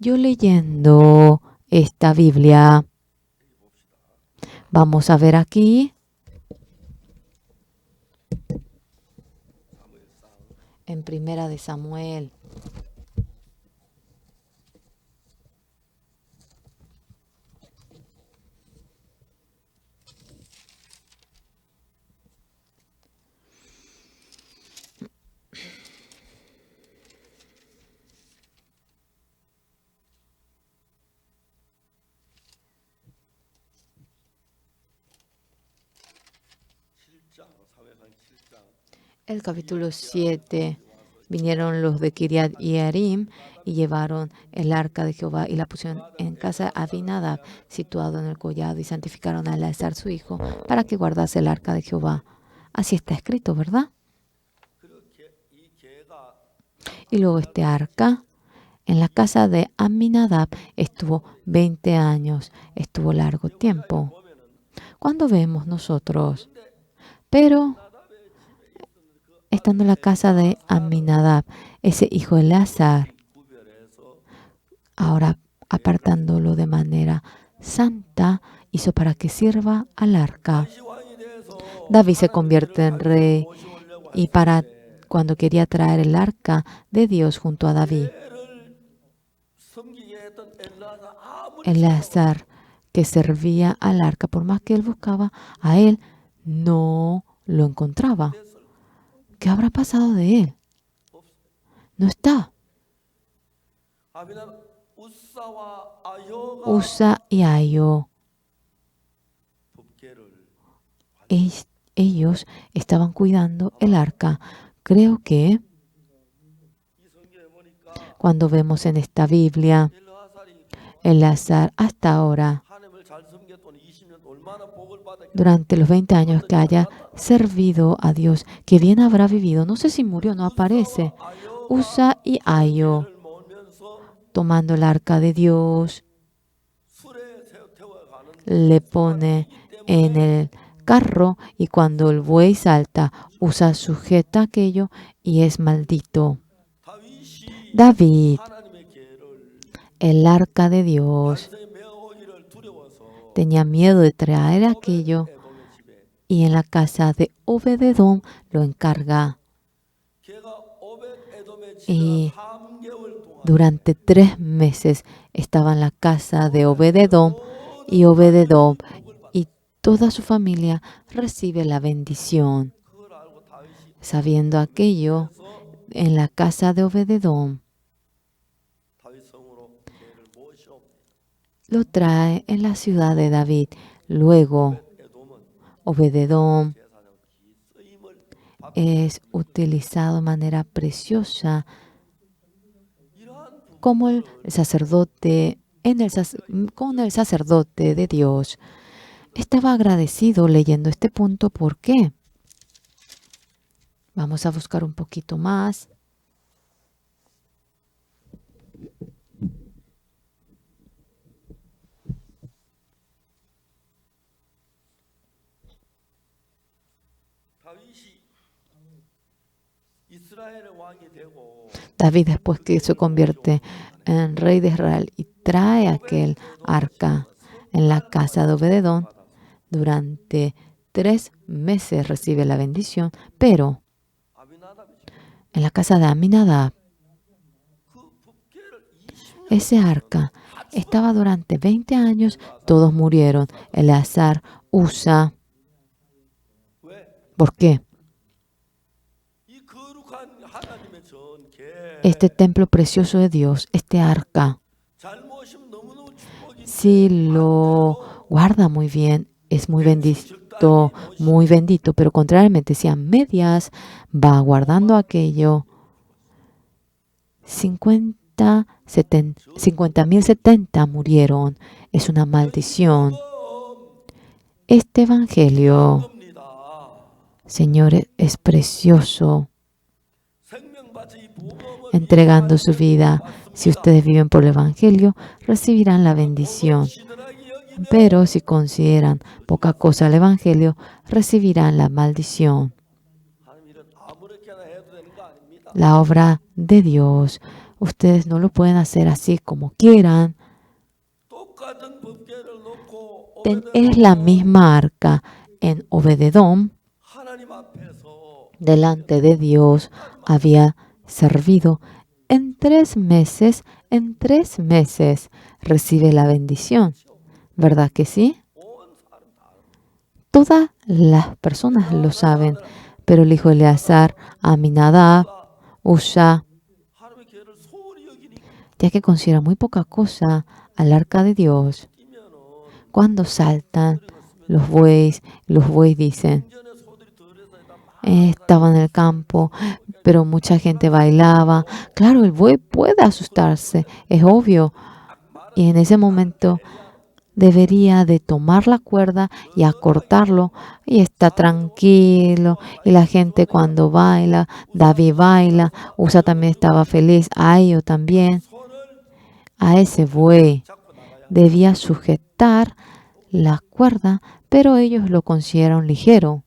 yo leyendo esta Biblia, vamos a ver aquí. En Primera de Samuel. El capítulo 7. Vinieron los de Kiriat Yearim y llevaron el arca de Jehová y la pusieron en casa de Abinadab, situado en el collado, y santificaron a Eleazar su hijo para que guardase el arca de Jehová. Así está escrito, ¿verdad? Y luego este arca en la casa de Aminadab estuvo 20 años, estuvo largo tiempo. ¿Cuándo vemos nosotros? Pero estando en la casa de Aminadab, ese hijo de Eleazar, ahora apartándolo de manera santa, hizo para que sirva al arca. David se convierte en rey y para cuando quería traer el arca de Dios junto a David, Eleazar, que servía al arca. Por más que él buscaba a él, no lo encontraba. ¿Qué habrá pasado de él? No está. Usa y Ahio, ellos estaban cuidando el arca. Creo que cuando vemos en esta Biblia, Eleazar hasta ahora, durante los 20 años que haya servido a Dios, que bien habrá vivido, no sé si murió, no aparece. Usa y Ahio, tomando el arca de Dios, le pone en el carro y cuando el buey salta, Usa sujeta aquello y es maldito. David, el arca de Dios, tenía miedo de traer aquello y en la casa de Obed-Edom lo encarga. Y durante 3 meses estaba en la casa de Obed-Edom y Obed-Edom y toda su familia recibe la bendición. Sabiendo aquello, en la casa de Obed-Edom lo trae en la ciudad de David. Luego, Obed-Edom es utilizado de manera preciosa como el sacerdote, con el sacerdote de Dios. Estaba agradecido leyendo este punto. ¿Por qué? Vamos a buscar un poquito más. David, después que se convierte en rey de Israel y trae aquel arca en la casa de Obed-Edom, durante 3 meses recibe la bendición, pero en la casa de Aminadab, ese arca estaba durante 20 años, todos murieron. Eleazar, Usa. ¿Por qué? Este templo precioso de Dios, este arca, si lo guarda muy bien, es muy bendito, pero contrariamente, si a medias va guardando aquello, 50.070 murieron. Es una maldición. Este evangelio, señores, es precioso. Entregando su vida, si ustedes viven por el evangelio, recibirán la bendición. Pero si consideran poca cosa el evangelio, recibirán la maldición. La obra de Dios, ustedes no lo pueden hacer así como quieran. Es la misma arca en Obed-Edom. Delante de Dios había servido. En 3 meses recibe la bendición. ¿Verdad que sí? Todas las personas lo saben, pero el hijo de Eleazar, Aminadab, Usa, ya que considera muy poca cosa al arca de Dios, cuando saltan los bueyes dicen, estaba en el campo, pero mucha gente bailaba. Claro, el buey puede asustarse, es obvio. Y en ese momento debería de tomar la cuerda y acortarlo y está tranquilo. Y la gente cuando baila, David baila, Usa también estaba feliz, Ahio también. A ese buey debía sujetar la cuerda, pero ellos lo consideran ligero.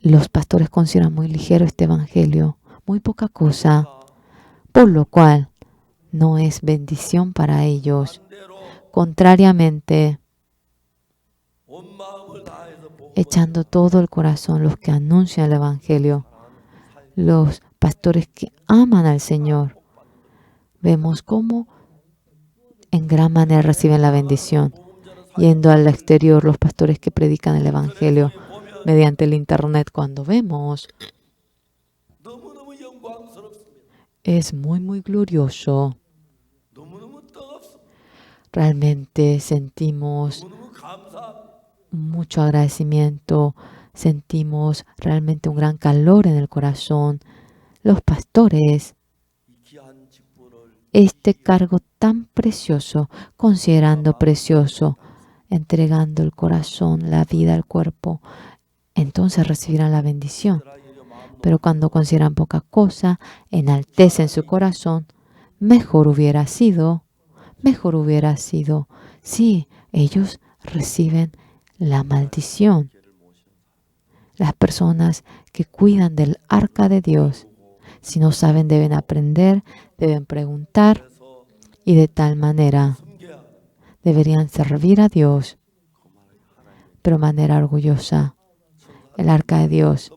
Los pastores consideran muy ligero este evangelio, muy poca cosa, por lo cual no es bendición para ellos. Contrariamente, echando todo el corazón, los que anuncian el evangelio, los pastores que aman al Señor, vemos cómo en gran manera reciben la bendición. Yendo al exterior, los pastores que predican el Evangelio mediante el Internet, cuando vemos, es muy glorioso. Realmente sentimos mucho agradecimiento, sentimos realmente un gran calor en el corazón. Los pastores, este cargo tan precioso, considerando precioso, entregando el corazón, la vida, el cuerpo, entonces recibirán la bendición. Pero cuando consideran poca cosa, enaltecen su corazón, mejor hubiera sido si ellos reciben la maldición. Las personas que cuidan del arca de Dios, si no saben, deben aprender, deben preguntar, y de tal manera deberían servir a Dios, pero de manera orgullosa. El arca de Dios,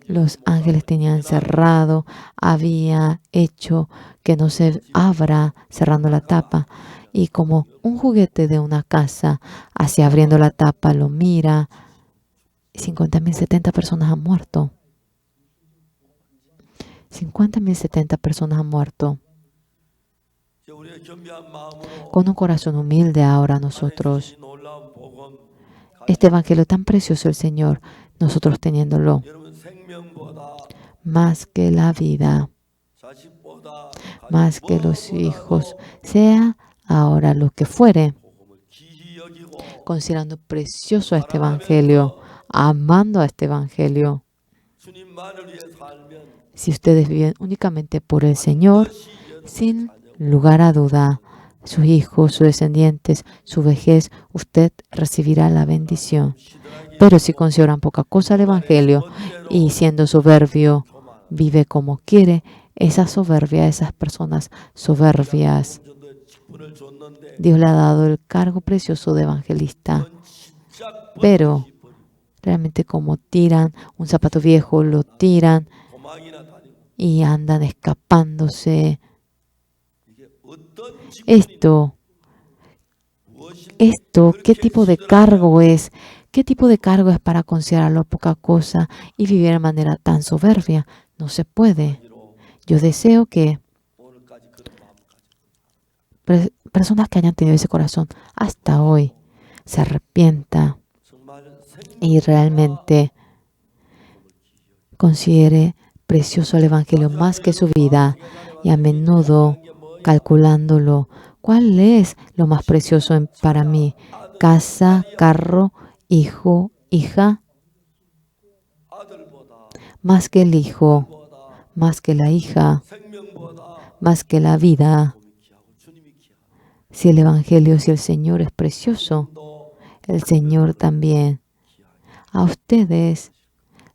los ángeles tenían cerrado, había hecho que no se abra cerrando la tapa. Y como un juguete de una casa, así abriendo la tapa, lo mira. 50.000, 70 personas han muerto. 50.000, 70 personas han muerto. Con un corazón humilde ahora nosotros, este evangelio tan precioso el Señor, nosotros teniéndolo, más que la vida, más que los hijos, sea ahora lo que fuere, considerando precioso a este evangelio, amando a este evangelio. Si ustedes viven únicamente por el Señor, sin lugar a duda, sus hijos, sus descendientes, su vejez, usted recibirá la bendición. Pero si consideran poca cosa el evangelio y siendo soberbio, vive como quiere, esa soberbia, esas personas soberbias, Dios le ha dado el cargo precioso de evangelista. Pero realmente como tiran un zapato viejo, lo tiran y andan escapándose. Esto, ¿qué tipo de cargo es? ¿Qué tipo de cargo es para considerarlo poca cosa y vivir de manera tan soberbia? No se puede. Yo deseo que personas que hayan tenido ese corazón hasta hoy se arrepienta y realmente considere precioso el evangelio más que su vida, y a menudo calculándolo, ¿cuál es lo más precioso para mí? Casa, carro, hijo, hija, más que el hijo, más que la hija, más que la vida. Si el evangelio, si el Señor es precioso, el Señor también a ustedes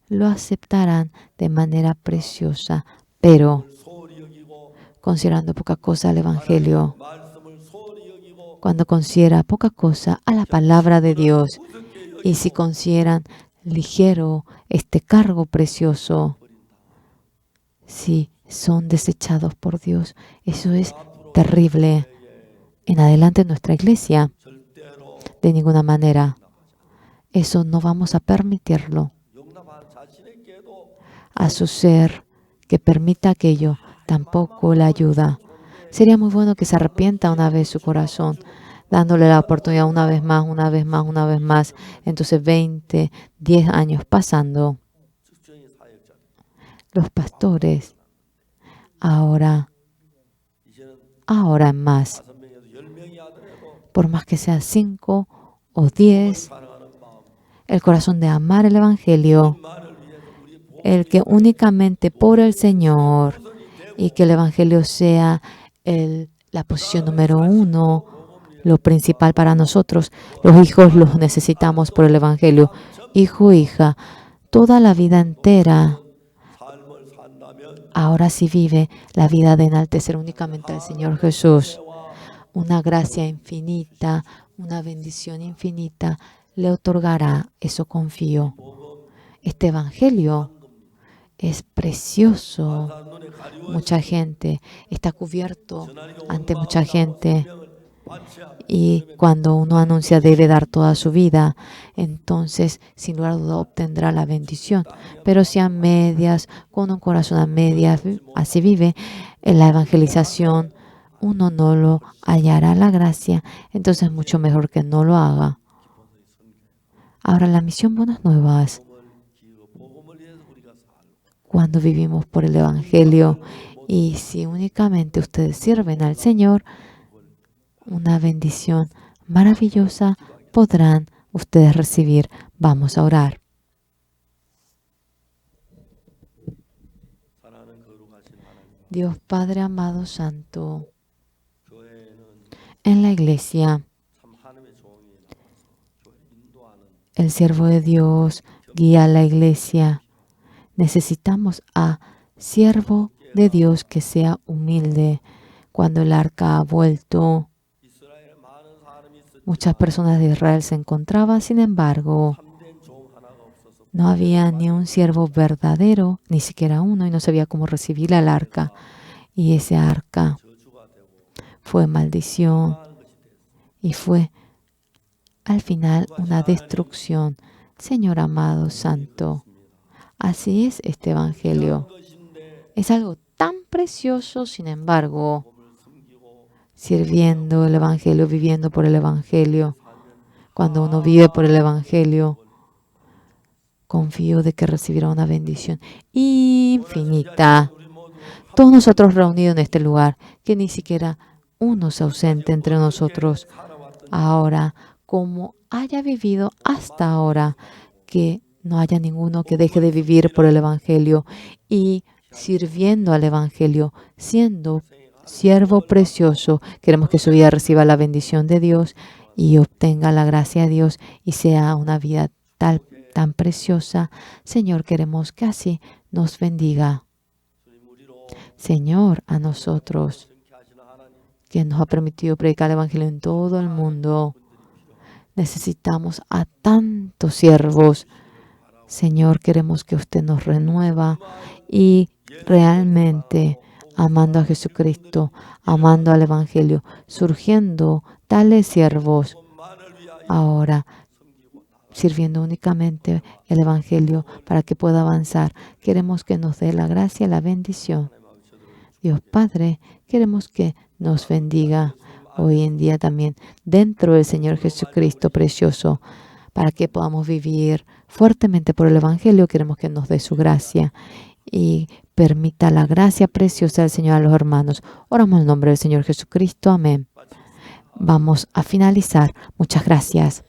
lo aceptarán de manera preciosa, pero considerando poca cosa al evangelio, cuando considera poca cosa a la palabra de Dios, y si consideran ligero este cargo precioso, si son desechados por Dios, eso es terrible. En adelante en nuestra iglesia, de ninguna manera, eso no vamos a permitirlo. A su ser que permita aquello, tampoco le ayuda. Sería muy bueno que se arrepienta una vez su corazón, dándole la oportunidad una vez más, una vez más, una vez más. Entonces 20, 10 años pasando. Los pastores, ahora en más, por más que sea 5 o 10, el corazón de amar el evangelio, el que únicamente por el Señor, y que el evangelio sea la posición número 1, lo principal para nosotros. Los hijos los necesitamos por el evangelio. Hijo, hija, toda la vida entera. Ahora sí vive la vida de enaltecer únicamente al Señor Jesús. Una gracia infinita, una bendición infinita le otorgará, eso confío. Este evangelio es precioso. Mucha gente está cubierto ante mucha gente. Y cuando uno anuncia debe dar toda su vida, entonces sin lugar a duda obtendrá la bendición. Pero si a medias, con un corazón a medias, así vive, en la evangelización uno no lo hallará la gracia, entonces es mucho mejor que no lo haga. Ahora la misión Buenas Nuevas, cuando vivimos por el Evangelio, y si únicamente ustedes sirven al Señor, una bendición maravillosa podrán ustedes recibir. Vamos a orar. Dios Padre amado Santo, en la iglesia, el siervo de Dios guía a la iglesia. Necesitamos a siervo de Dios que sea humilde. Cuando el arca ha vuelto, muchas personas de Israel se encontraban, sin embargo, no había ni un siervo verdadero, ni siquiera uno, y no sabía cómo recibir el arca. Y ese arca fue maldición y fue al final una destrucción. Señor amado santo, así es este evangelio. Es algo tan precioso, sin embargo, sirviendo el evangelio, viviendo por el evangelio. Cuando uno vive por el evangelio, confío de que recibirá una bendición infinita. Todos nosotros reunidos en este lugar, que ni siquiera uno se ausente entre nosotros. Ahora, como haya vivido hasta ahora, que no haya ninguno que deje de vivir por el evangelio y sirviendo al evangelio, siendo siervo precioso. Queremos que su vida reciba la bendición de Dios y obtenga la gracia de Dios y sea una vida tan preciosa. Señor, queremos que así nos bendiga. Señor, a nosotros, que nos ha permitido predicar el evangelio en todo el mundo, necesitamos a tantos siervos. Señor, queremos que usted nos renueva y realmente amando a Jesucristo, amando al evangelio, surgiendo tales siervos ahora, sirviendo únicamente el evangelio para que pueda avanzar. Queremos que nos dé la gracia y la bendición. Dios Padre, queremos que nos bendiga hoy en día también dentro del Señor Jesucristo precioso, para que podamos vivir fuertemente por el evangelio. Queremos que nos dé su gracia y permita la gracia preciosa del Señor a los hermanos. Oramos en el nombre del Señor Jesucristo. Amén. Vamos a finalizar. Muchas gracias.